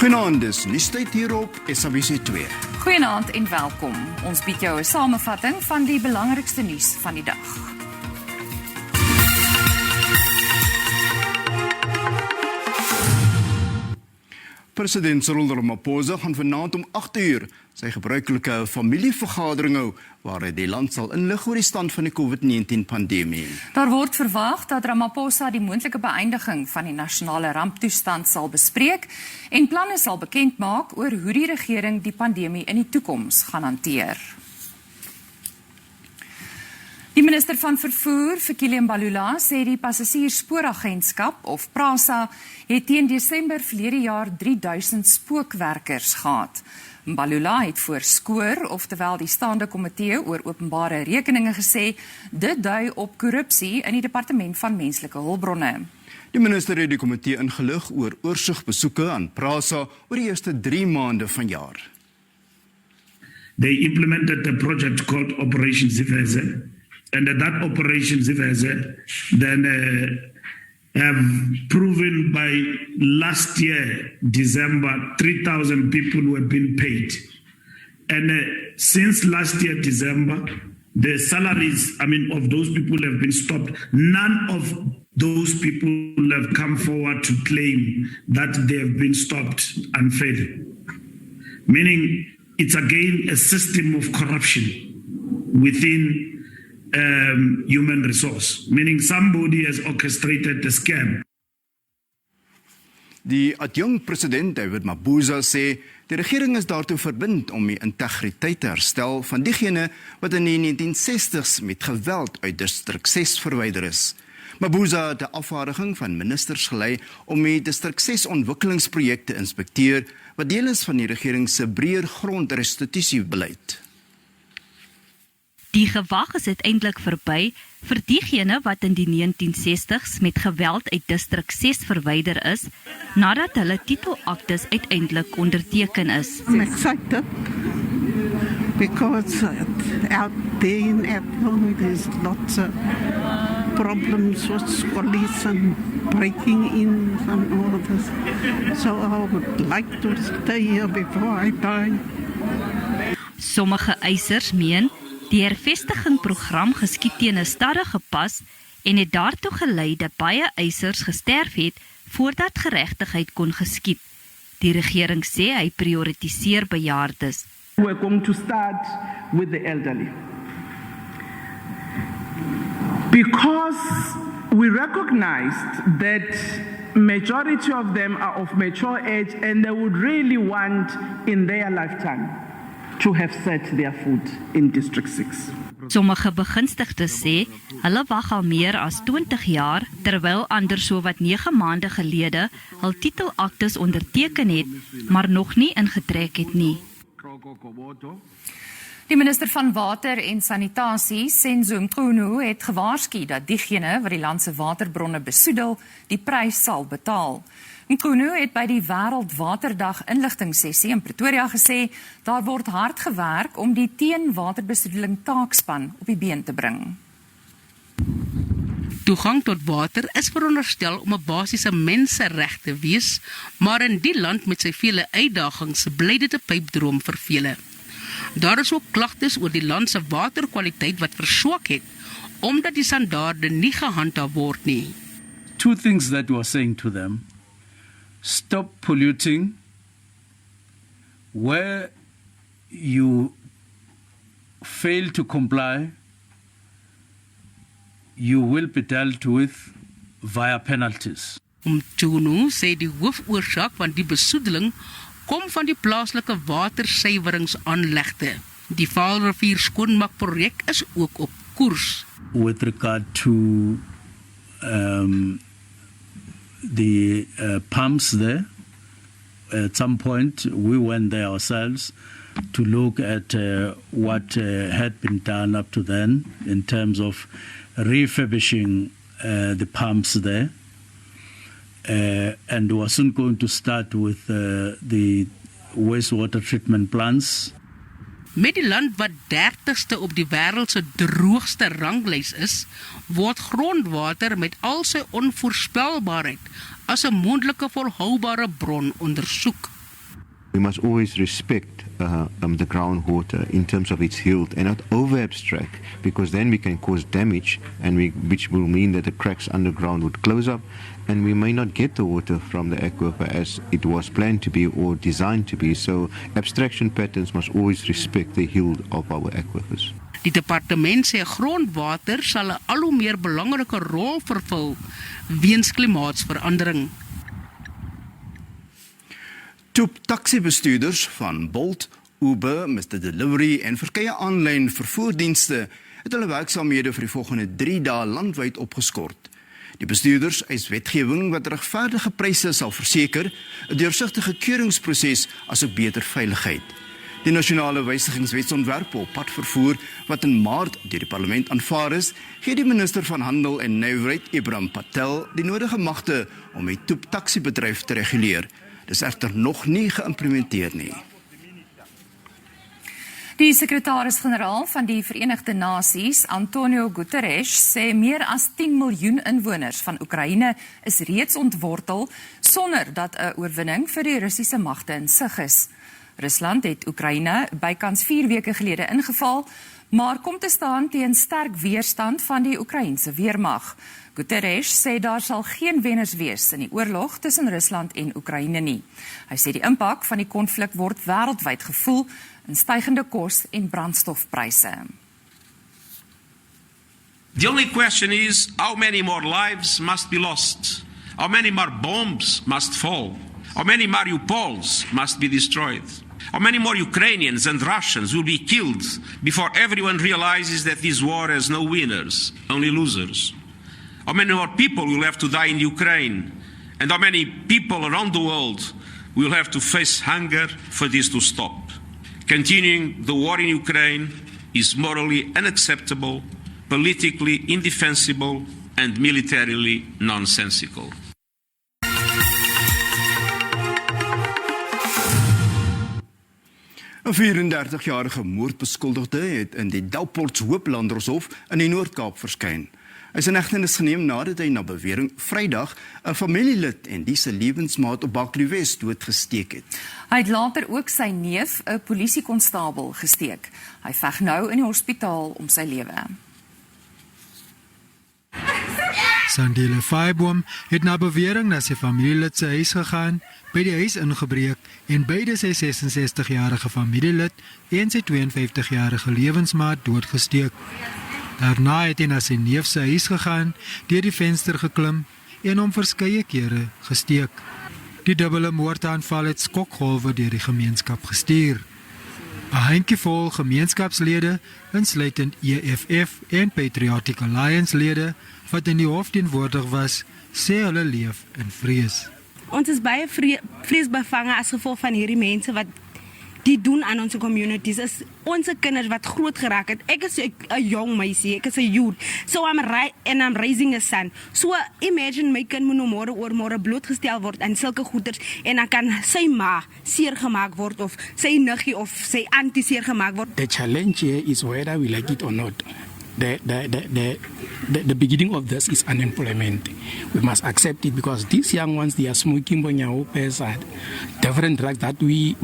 Goeienaand, dis nuustyd hier op SABC 2. Goeienaand en welkom. Ons bied jou 'n samevatting van die belangrikste nuus van die dag. President Cyril Ramaphosa gaan vanaand om 8:00 sy gebruikelike familievergadering hou, waar hy die land sal inlig oor die stand van die COVID-19-pandemie. Daar word verwag dat Ramaphosa die moontlike beëindiging van die nasionale ramptoestand sal bespreek en planne sal bekend maak oor hoe die regering die pandemie in die toekoms gaan hanteer. Die minister van Vervoer, Fikile Mbalula, sê die Passasiersspooragentskap, of PRASA, het teen Desember verlede jaar 3000 spookwerkers gehad. Mbalula het voor SCOOR, oftewel die staande komitee oor openbare rekeninge, gesê dit dui op korrupsie in die departement van menslike hulpbronne. Die minister het die komitee ingelig oor oorsigbesoeke aan PRASA oor die eerste 3 maande van jaar. They implemented a project called Operation Ziveze, and that Operation Ziveze then have proven by last year, December, 3,000 people were being paid. And since last year, December, the salaries, of those people have been stopped. None of those people have come forward to claim that they have been stopped unfairly. Meaning, it's again a system of corruption within human resource, meaning somebody has orchestrated the scam. Die adjunkt-president David Mabuza sê die regering is daartoe verbind om die integriteit te herstel van diegene wat in die 1960s met geweld uit distrik 6 verwyder is. Mabuza het 'n afvaardiging van ministers gelei om die distrik 6 ontwikkelingsprojek te inspekteer wat deel is van die regering se breër grondrestitusiebeleid. Die gewag is uiteindelik verby vir diegene wat in die 1960s met geweld uit distrik 6 verwyder is, nadat hulle titelaktes uiteindelik onderteken is. I'm excited because out there in Africa there's lots of problems with police and breaking in and all of this. So I would like to stay here before I die. Sommige eisers meen die hervestigingprogram geskied teen 'n stadige pas en het daartoe gelei dat baie eisers gesterf het voordat geregtigheid kon geskied. Die regering sê hy prioritiseer bejaardes. We're going to start with the elderly. Because we recognized that majority of them are of mature age and they would really want in their lifetime to have set their foot in District 6. Sommige begunstigdes sê, hulle wag al meer as 20 jaar, terwyl ander so wat 9 maande gelede hul titelaktes onderteken het, maar nog nie ingetrek het nie. Die minister van Water en Sanitasie, Senzo Mqunu, het gewaarsku dat diegene wat die land se waterbronne besoedel, die prys sal betaal. Mqunu het by die Wêreldwaterdag inligtingsessie in Pretoria gesê, daar word hard gewerk om die teenwaterbesoedeling taakspan op die been te bring. Toegang tot water is veronderstel om 'n basiese mensereg te wees, maar in die land met sy vele uitdagings bly dit 'n pypdroom vir vele. Daar is ook klagtes oor die land se waterkwaliteit wat verswak het, omdat die standaarde nie gehandhaaf word nie. 2 things that we are saying to them: stop polluting. Where you fail to comply, you will be dealt with via penalties. Mqunu sê die hoofoorsaak van die besoedeling kom van die plaaslike watersuiweringsaanlegte. Die Vaalrivier skoonmaakprojek is ook op koers. With regard to the pumps there, at some point we went there ourselves to look at what had been done up to then in terms of refurbishing the pumps there. And we are soon going to start with the wastewater treatment plants. Met die land wat 30ste op die wêreld se droogste ranglys is, word grondwater met al sy onvoorspelbaarheid as 'n moontlike volhoubare bron ondersoek. We must always respect the groundwater in terms of its yield and not over-abstract, because then we can cause damage, which will mean that the cracks underground would close up, and we may not get the water from the aquifer as it was planned to be or designed to be. So abstraction patterns must always respect the yield of our aquifers. Die departement sê grondwater sal 'n al hoe meer belangrike rol vervul weens klimaatsverandering. Toeptaxi-bestuurders van Bolt, Uber, Mr. Delivery en verskeie aanlyn vervoerdienste het hulle werksaamhede vir die volgende 3 dae landwyd opgeskort. Die bestuurders eis wetgewing wat regverdige pryse sal verseker, 'n deursigtige keuringsproses asook beter veiligheid. Die nasionale wysigingswetsontwerp op padvervoer wat in Maart deur die parlement aanvaar is, gee die minister van Handel en Nywerheid, Ibrahim Patel, die nodige magte om die toeptaxi-bedryf te reguleer. Dis egter nog nie geïmplementeer nie. Die Sekretaris-Generaal van die Verenigde Nasies, Antonio Guterres, sê meer as 10 miljoen inwoners van Oekraïne is reeds ontwortel sonder dat 'n oorwinning vir die Russiese magte in sig is. Rusland het Oekraïne bykans 4 weke gelede ingeval, maar kom te staan teen sterk weerstand van die Oekraïense weermag. Guterres sê daar sal geen wenners wees in die oorlog tussen Rusland en Oekraïne nie. Hy sê die impak van die konflik word wêreldwyd gevoel in stygende kos- en brandstofpryse. The only question is how many more lives must be lost? How many more bombs must fall? How many Mariupols must be destroyed? How many more Ukrainians and Russians will be killed before everyone realizes that this war has no winners, only losers? How many more people will have to die in Ukraine? And how many people around the world will have to face hunger for this to stop? Continuing the war in Ukraine is morally unacceptable, politically indefensible, and militarily nonsensical. Een 34-jarige moordbeskuldigde het in die Delports Hooplandershof in die Noord-Kaap verskyn. Hy is in hegtenis geneem nadat hy na bewering Vrydag 'n familielid en die se lewensmaat op Baklie Wes doodgesteek het. Hy het later ook sy neef, 'n polisiekonstabel, gesteek. Hy veg nou in die hospitaal om sy lewe. Sandile Faiboom het na bewering na sy familielid se huis gegaan, by die huis ingebreek en beide sy 66-jarige familielid en sy 52-jarige lewensmaat doodgesteek. Daarna het hy na sy neef se huis gegaan, deur die venster geklim en hom verskeie kere gesteek. Die dubbele moordaanval het skokgolwe deur die gemeenskap gestuur. 'n handjievol gemeenskapslede, insluitend EFF en Patriotic Alliance lede, wat in die hof teenwoordig was, sê hulle leef in vrees. Ons is baie vreesbevange as gevolg van hierdie mense wat die doen aan onze communities. Is onze kinders wat groot geraak het. Ek is 'n jong meisie, ek is 'n youth. So I'm raising a son. So imagine my kind moet nou môre blootgestel word aan sulke goeders en dan kan sy ma seer gemaak word of sy niggie of sy auntie seer gemaak word. The challenge here is whether we like it or not. The beginning of this is unemployment. We must accept it because these young ones, they are smoking different drugs that we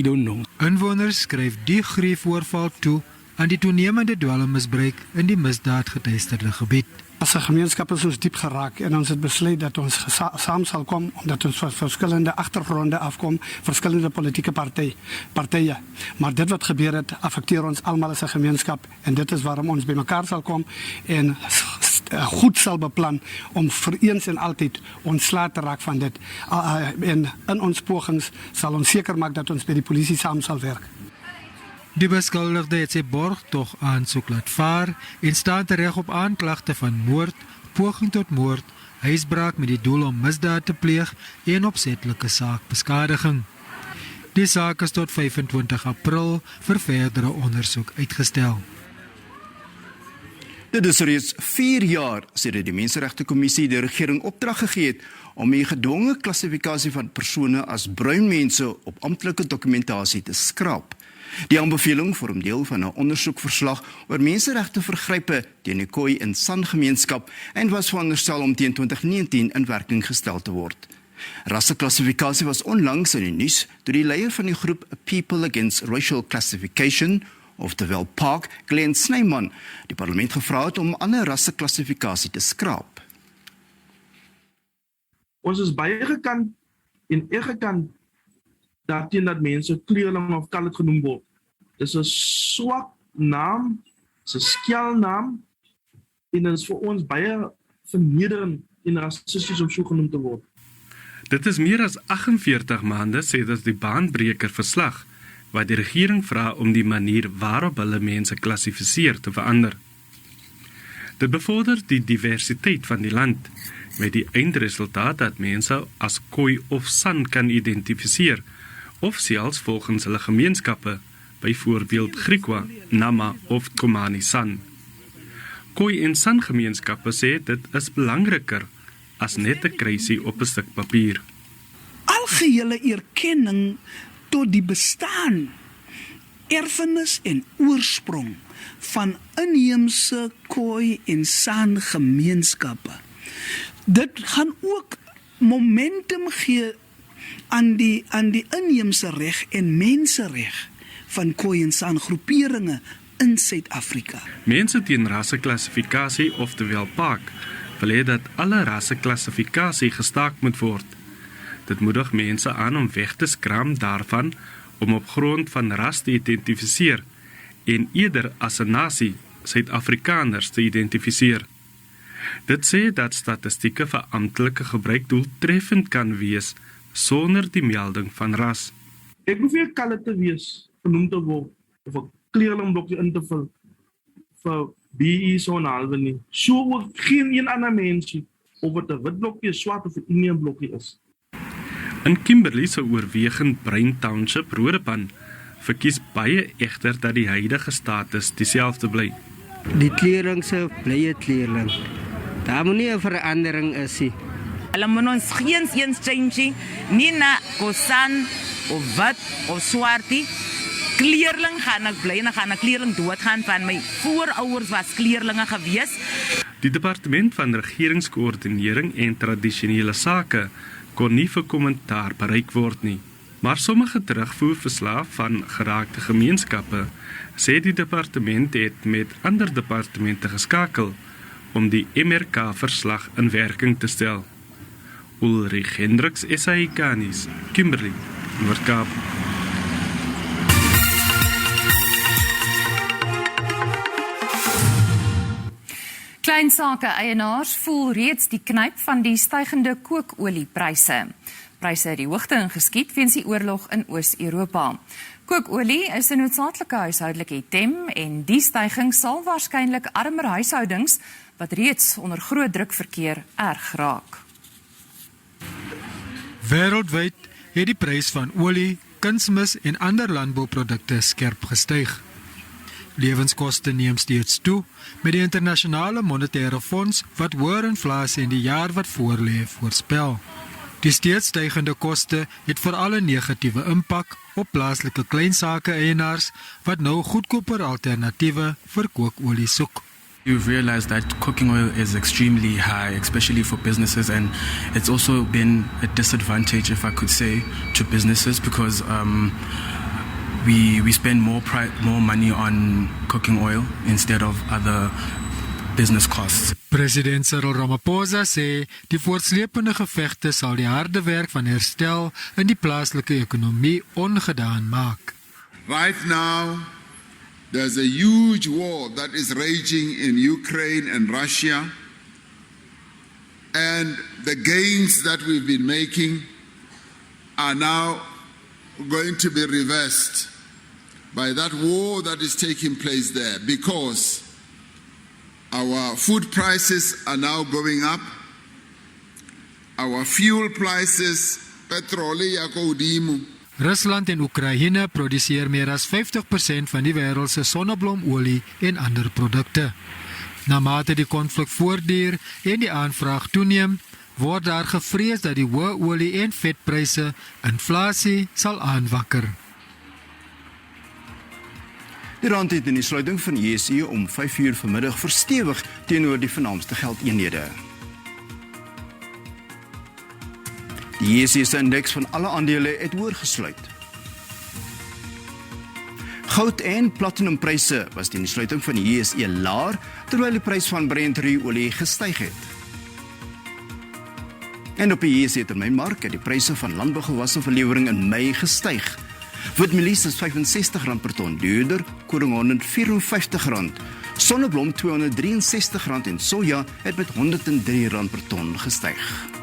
don't know. Inwoners skryf die griefvoorval toe aan die toenemende dwelmmisbruik in die misdaadgeteisterde gebied. As 'n gemeenskap is ons diep geraak en ons het besluit dat ons saam sal kom omdat ons van verskillende agtergronde afkom, verskillende politieke partye. Maar dit wat gebeur het, affekteer ons almal as 'n gemeenskap en dit is waarom ons bymekaar sal kom en goed sal beplan om vir eens en altyd ontslae te raak van dit. En in ons pogings sal ons seker maak dat ons by die polisie saam sal werk. Die beskuldigde het sy borgtog aansoek laat vaar en staan tereg op aanklagte van moord, poging tot moord, huisbraak met die doel om misdaad te pleeg en opsetlike saakbeskadiging. Die saak is tot 25 April vir verdere ondersoek uitgestel. Dit is reeds 4 jaar sedert die Menseregtekommissie die regering opdrag gegee het om die gedwonge klassifikasie van persone as bruin mense op amptelike dokumentasie te skraap. Die aanbeveling vorm deel van 'n ondersoekverslag oor menseregte vergrype teen die Khoi en San gemeenskap en was veronderstel om teen 2019 in werking gestel te word. Rasseklassifikasie was onlangs in die nuus toe die leier van die groep People Against Racial Classification, oftewel PAC, Glenn Snyman, die parlement gevra het om ander rasseklassifikasie te skraap. Ons is baie gekant en gekant daarteen dat mense kleurling of colored genoem word. Dis 'n swak naam, dis 'n skelnaam en dit is vir ons baie vernederend en rassisties om so genoem te word. Dit is meer as 48 maande sedert die baanbreker verslag, wat die regering vra om die manier waarop hulle mense klassifiseer te verander. Dit bevorder die diversiteit van die land, met die eindresultaat dat mense as kooi of san kan identifiseer, of selfs volgens hulle gemeenskappe, byvoorbeeld Griekwa, Nama of Komani San. Kooi en san gemeenskappe sê dit is belangriker as net 'n kruisie op 'n stuk papier. Algehele erkenning tot die bestaan, erfenis en oorsprong van inheemse kooi en san gemeenskappe. Dit gaan ook momentum gee aan die inheemse reg en mensereg van kooi en san groeperinge in Suid-Afrika. Mense teen rasseklassifikasie, oftewel PAC, wil hê dat alle rasseklassifikasie gestaak moet word. Dit moedig mense aan om weg te skram daarvan om op grond van ras te identifiseer en eerder as 'n nasie Suid-Afrikaners te identifiseer. Dit sê dat statistieke vir amptelike gebruik doeltreffend kan wees sonder die melding van ras. Ek hoef nie colored te wees, genoem te word, of 'n kleurlingblokkie in te vul vir BE so 'n halwe nie. So ook geen een ander mensie of dit 'n wit blokkie, swart of 'n Indian blokkie is. In Kimberley se oorwegend Bruin Township Rodepan verkies baie egter dat die huidige status dieselfde bly. Die kleurling se blye kleurling. Daar moet nie 'n verandering is nie. Hulle moet ons geen eens change nie na kosan of wat of swartie. Kleurling gaan ek bly en gaan 'n kleurling doodgaan van my voorouers was kleurlinge gewees. Die departement van regeringskoördinering en tradisionele sake kon nie vir kommentaar bereik word nie. Maar sommige terugvoerverslae van geraakte gemeenskappe sê die departement het met ander departemente geskakel om die MRK-verslag in werking te stel. Ulrich Hendricks, SABC, Kimberley, Noord-Kaap. Kleinsake-eienaars voel reeds die knyp van die stygende kookolieprys. Pryse het die hoogte ingeskiet weens die oorlog in Oos-Europa. Kookolie is 'n noodsaaklike huishoudelike item en die styging sal waarskynlik armer huishoudings wat reeds onder groot druk verkeer erg raak. Wêreldwyd het die prys van olie, kunsmis en ander landbouprodukte skerp gestyg. Lewenskoste neem steeds toe met die internasionale monetaire fonds wat hoër inflasie in die jaar wat voorlê voorspel. Die steeds stygende koste het veral 'n negatiewe impak op plaaslike kleinsake-eienaars wat nou goedkoper alternatiewe vir kookolie soek. You've realized that cooking oil is extremely high, especially for businesses, and it's also been a disadvantage, if I could say, to businesses because we spend more money on cooking oil instead of other business costs. President Cyril Ramaphosa sê die voortsleepende gevegte sal die harde werk van herstel in die plaaslike ekonomie ongedaan maak. Right now, there's a huge war that is raging in Ukraine and Russia, and the gains that we've been making are now going to be reversed by that war that is taking place there, because our food prices are now going up, our fuel prices, petrol ya kodimo. Rusland en Oekraïne produseer meer as 50% van die wêreld se sonneblomolie en ander produkte. Naarmate die konflik voortduur en die aanvraag toeneem, word daar gevrees dat die hoë olie- en vetpryse inflasie sal aanwakker. Die rand het in die sluiting van JSE om 5:00 vanmiddag verstewig teenoor die vernaamste geldeenhede. Die Die JSE-indeks van alle aandele het hoër gesluit. Goud en platinumpryse was teen die sluiting van die JSE laer, terwyl die prys van Brent-olie gestyg het. En op die JSE-termynmark het die pryse van landbougewasse verlewering in Mei gestyg. Witmelies is R65 per ton duurder, koring R154, sonneblom R263 en soja het met R103 per ton gestyg.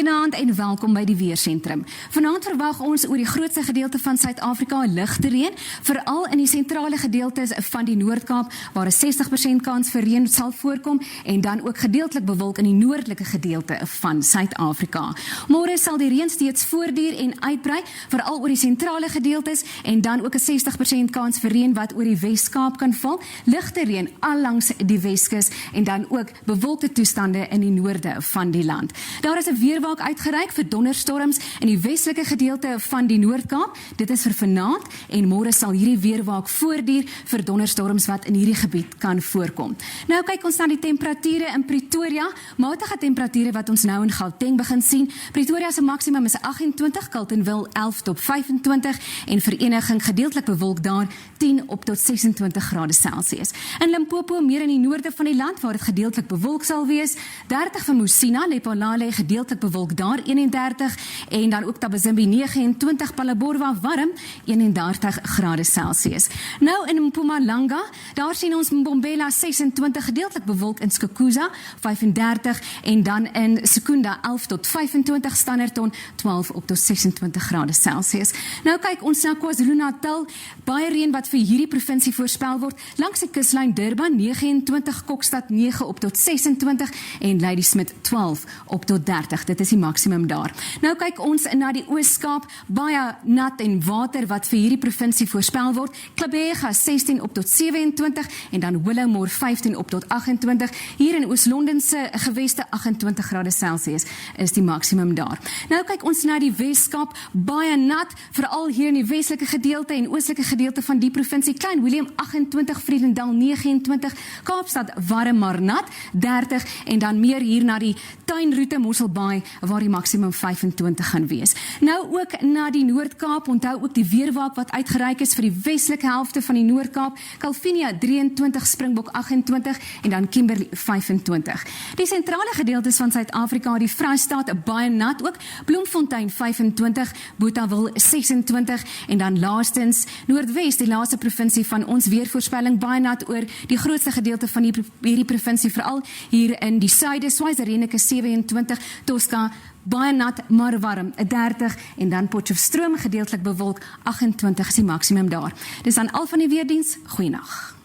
Goeienaand en welkom by die Weersentrum. Vanaand verwag ons oor die grootste gedeelte van Suid-Afrika ligte reën, veral in die sentrale gedeeltes van die Noord-Kaap, waar 'n 60% kans vir reën sal voorkom, en dan ook gedeeltelik bewolk in die noordelike gedeelte van Suid-Afrika. Môre sal die reën steeds voortduur en uitbrei, veral oor die sentrale gedeeltes, en dan ook 'n 60% kans vir reën wat oor die Wes-Kaap kan val, ligte reën allangs die Weskus, en dan ook bewolkte toestande in die noorde van die land. Daar is 'n weerwolk uitgereik vir donderstorms in die westelike gedeelte van die Noord-Kaap. Dit is vir vanaand en môre sal hierdie weerwolk voortduur vir donderstorms wat in hierdie gebied kan voorkom. Nou kyk ons na die temperature in Pretoria. Matige temperature wat ons nou in Gauteng begin sien. Pretoria se maksimum is 28, Carletonville 11 tot 25 en Vereniging gedeeltelik bewolk daar 10 op tot 26 grade Celsius. In Limpopo meer in die noorde van die land waar dit gedeeltelik bewolk sal wees. 30 vir Musina, Lephalale gedeeltelik bewolk daar 31 en dan ook Tabazimbi 29, Palaborwa warm 31 grade Celsius. Nou in Mpumalanga, daar sien ons Mbombela 26 gedeeltelik bewolk in Skukuza 35 en dan in Sekunda 11 tot 25, Standerton 12 op tot 26 grade Celsius. Nou kyk ons na KwaZulu-Natal, baie reën wat vir hierdie provinsie voorspel word. Langs die kuslyn Durban 29, Kokstad 9 op tot 26 en Ladysmith 12 op tot 30. Dit is die maksimum daar. Nou kyk ons na die Oos-Kaap, baie nat en water wat vir hierdie provinsie voorspel word. Klabega 16 op tot 27 en dan Willowmore 15 op tot 28. Hier in Oos-London se geweste 28 grade Celsius is die maksimum daar. Nou kyk ons na die Wes-Kaap, baie nat, veral hier in die westelike gedeelte en oostelike gedeelte van die provinsie. Klein Willem 28, Vredendal 29, Kaapstad warm maar nat 30 en dan meer hier na die tuinroete Mosselbaai waar die maksimum 25 gaan wees. Nou ook na die Noord-Kaap, onthou ook die weerwolk wat uitgereik is vir die westelike helfte van die Noord-Kaap, Kalvinia 23, Springbok 28 en dan Kimberley 25. Die sentrale gedeeltes van Suid-Afrika, die Vrystaat baie nat ook, Bloemfontein 25, Botawil 26 en dan laastens Noordwes, die laaste provinsie van ons weervoorspelling, baie nat oor die grootste gedeelte van hierdie provinsie, veral hier in die suide, Swaziland 27, Tosca baie nat maar warm 30 en dan Potchefstroom gedeeltelik bewolk 28 is die maksimum daar. Dis dan al van die weerdiens. Goeienaand.